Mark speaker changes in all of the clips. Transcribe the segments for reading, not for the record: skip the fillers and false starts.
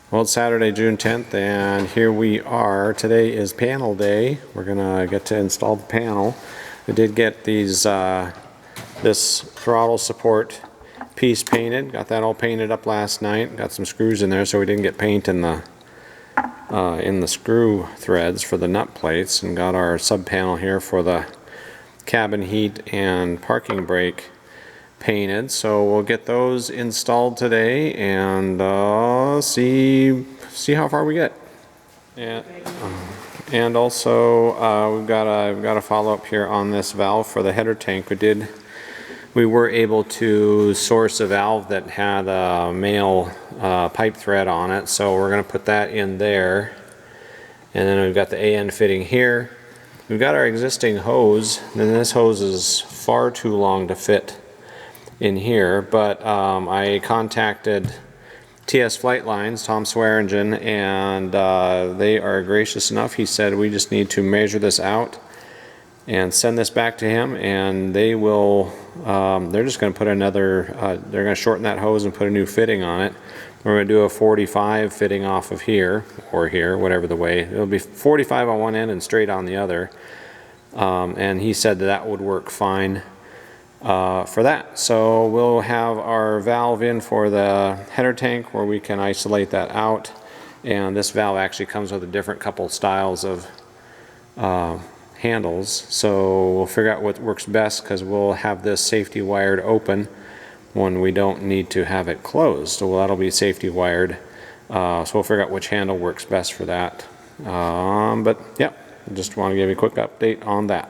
Speaker 1: Well, it's Saturday, June 10th, and here we are. Today is panel day. We're gonna get to install the panel. We did get these this throttle support piece painted. Got that all painted up last night. Got some screws in there, so we didn't get paint in the screw threads for the nut plates, and got our sub panel here for the cabin heat and parking brake painted. So we'll get those installed today and see how far we get. And also we've got a follow up here on this valve for the header tank. We were able to source a valve that had a male pipe thread on it, so we're going to put that in there. And then we've got the AN fitting here. We've got our existing hose, and this hose is far too long to fit in here, but I contacted TS Flight Lines, Tom Swearingen, and they are gracious enough. He said we just need to measure this out and send this back to him, and they will they're just going to put another they're going to shorten that hose and put a new fitting on it. We're going to do a 45 fitting off of here or here, whatever the way. It'll be 45 on one end and straight on the other, and he said that would work fine for that. So we'll have our valve in for the header tank where we can isolate that out, and this valve actually comes with a different couple styles of handles, so we'll figure out what works best, because we'll have this safety wired open when we don't need to have it closed. So that'll be safety wired, so we'll figure out which handle works best for that. But yeah, just want to give you a quick update on that.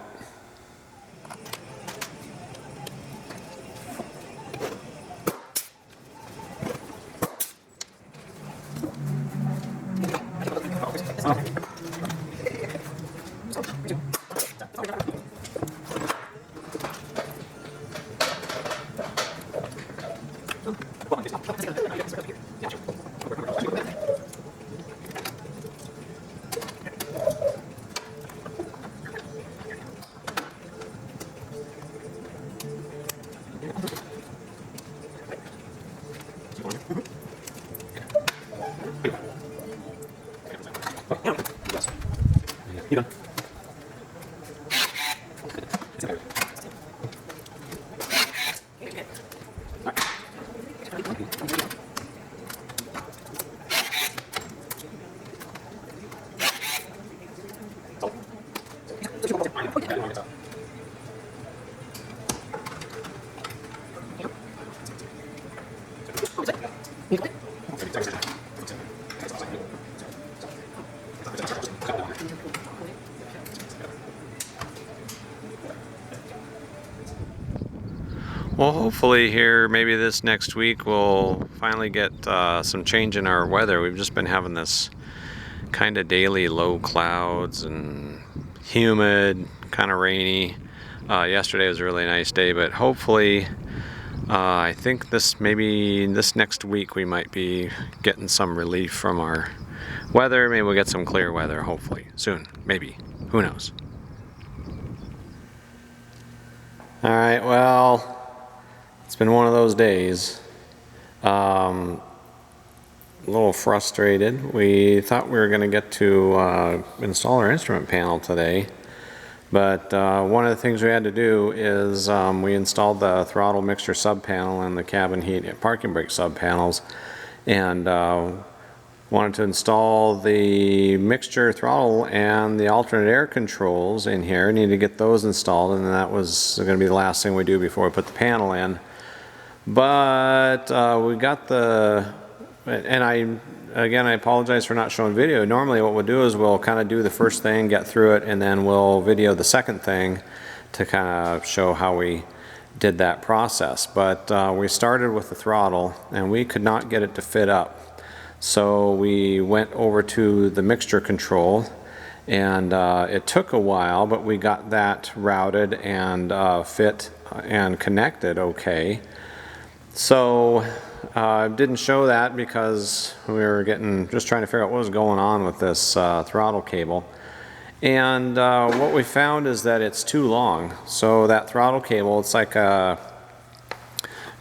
Speaker 1: Well, hopefully here, maybe this next week, we'll finally get some change in our weather. We've just been having this kind of daily low clouds and humid, kind of rainy. Yesterday was a really nice day, but hopefully I think this next week we might be getting some relief from our weather. Maybe we'll get some clear weather, hopefully, soon. Maybe. Who knows? Alright, well, it's been one of those days. A little frustrated. We thought we were going to get to install our instrument panel today, but one of the things we had to do is we installed the throttle mixture sub panel and the cabin heat and parking brake sub panels, and wanted to install the mixture throttle and the alternate air controls in here. Need to get those installed, and that was going to be the last thing we do before we put the panel in. But we got and I apologize for not showing video. Normally what we'll do is we'll kind of do the first thing, get through it, and then we'll video the second thing to kind of show how we did that process. But we started with the throttle, and we could not get it to fit up. So we went over to the mixture control, and it took a while, but we got that routed and fit and connected okay. So I didn't show that because we were just trying to figure out what was going on with this throttle cable. And what we found is that it's too long. So that throttle cable, it's like a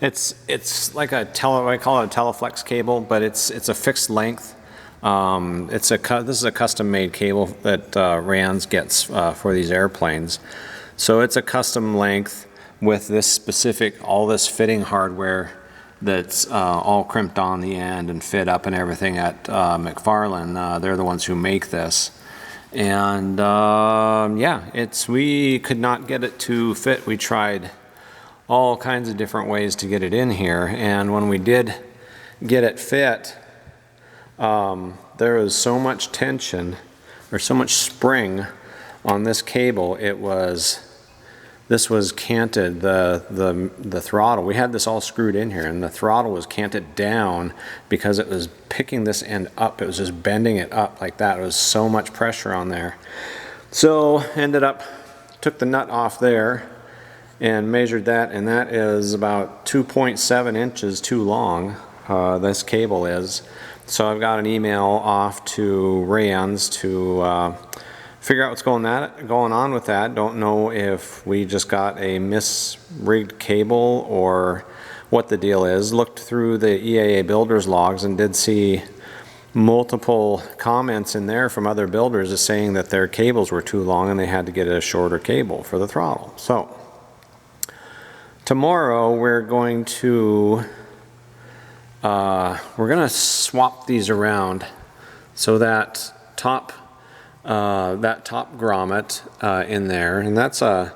Speaker 1: I call it a teleflex cable, but it's a fixed length. This is a custom-made cable that Rands gets for these airplanes. So it's a custom length with this specific, all this fitting hardware that's all crimped on the end and fit up and everything at McFarlane. They're the ones who make this. And yeah, we could not get it to fit. We tried all kinds of different ways to get it in here, and when we did get it fit, there was so much tension or so much spring on this cable. This was canted, the throttle. We had this all screwed in here, and the throttle was canted down because it was picking this end up. It was just bending it up like that. It was so much pressure on there. So took the nut off there and measured that, and that is about 2.7 inches too long, this cable is. So I've got an email off to Rands to figure out what's going on with that. Don't know if we just got a misrigged cable or what the deal is. Looked through the EAA builders logs and did see multiple comments in there from other builders as saying that their cables were too long and they had to get a shorter cable for the throttle. So tomorrow we're going to swap these around so that top grommet in there, and that's a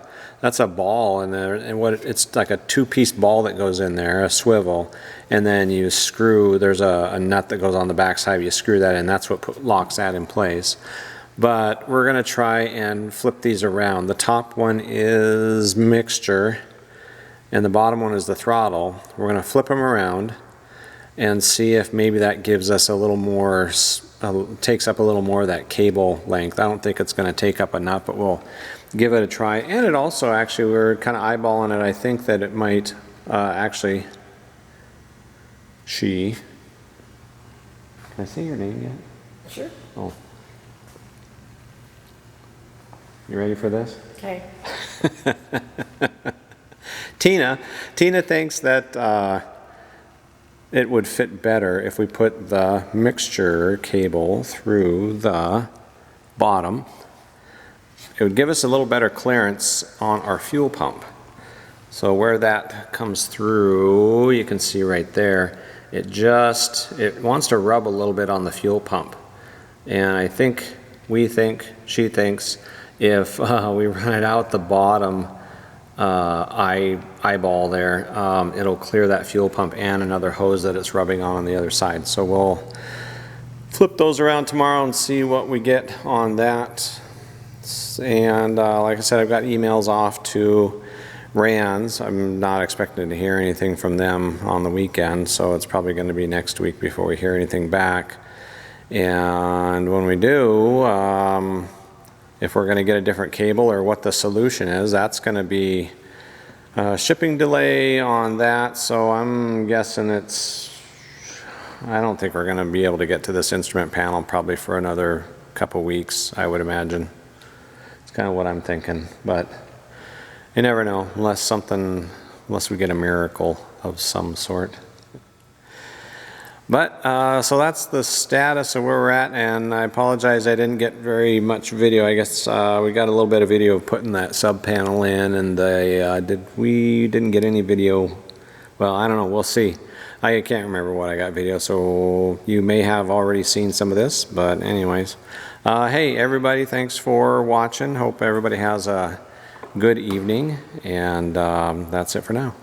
Speaker 1: ball in there, and it's like a two-piece ball that goes in there, a swivel, and then you screw, there's a nut that goes on the back side, you screw that in, that's what locks that in place. But we're going to try and flip these around. The top one is mixture and the bottom one is the throttle. We're going to flip them around and see if maybe that gives us a little more, takes up a little more of that cable length. I don't think it's going to take up enough, but we'll give it a try. And it also, actually, we're kind of eyeballing it. I think that it might actually, can I say your name yet?
Speaker 2: Sure.
Speaker 1: Oh. You ready for this?
Speaker 2: Okay.
Speaker 1: Tina thinks that it would fit better if we put the mixture cable through the bottom. It would give us a little better clearance on our fuel pump. So where that comes through, you can see right there, it wants to rub a little bit on the fuel pump. And she thinks, if we run it out the bottom eyeball there, it'll clear that fuel pump and another hose that it's rubbing on the other side. So we'll flip those around tomorrow and see what we get on that. And like I said, I've got emails off to Rands. I'm not expecting to hear anything from them on the weekend, so it's probably going to be next week before we hear anything back. And when we do, if we're going to get a different cable or what the solution is, that's going to be a shipping delay on that. So I'm guessing I don't think we're going to be able to get to this instrument panel probably for another couple weeks, I would imagine. It's kind of what I'm thinking, but you never know unless we get a miracle of some sort. But so that's the status of where we're at, and I apologize I didn't get very much video. I guess we got a little bit of video of putting that sub panel in, and we didn't get any video. Well, I don't know, we'll see. I can't remember what I got video, so you may have already seen some of this, but anyways. Hey everybody, thanks for watching. Hope everybody has a good evening, and that's it for now.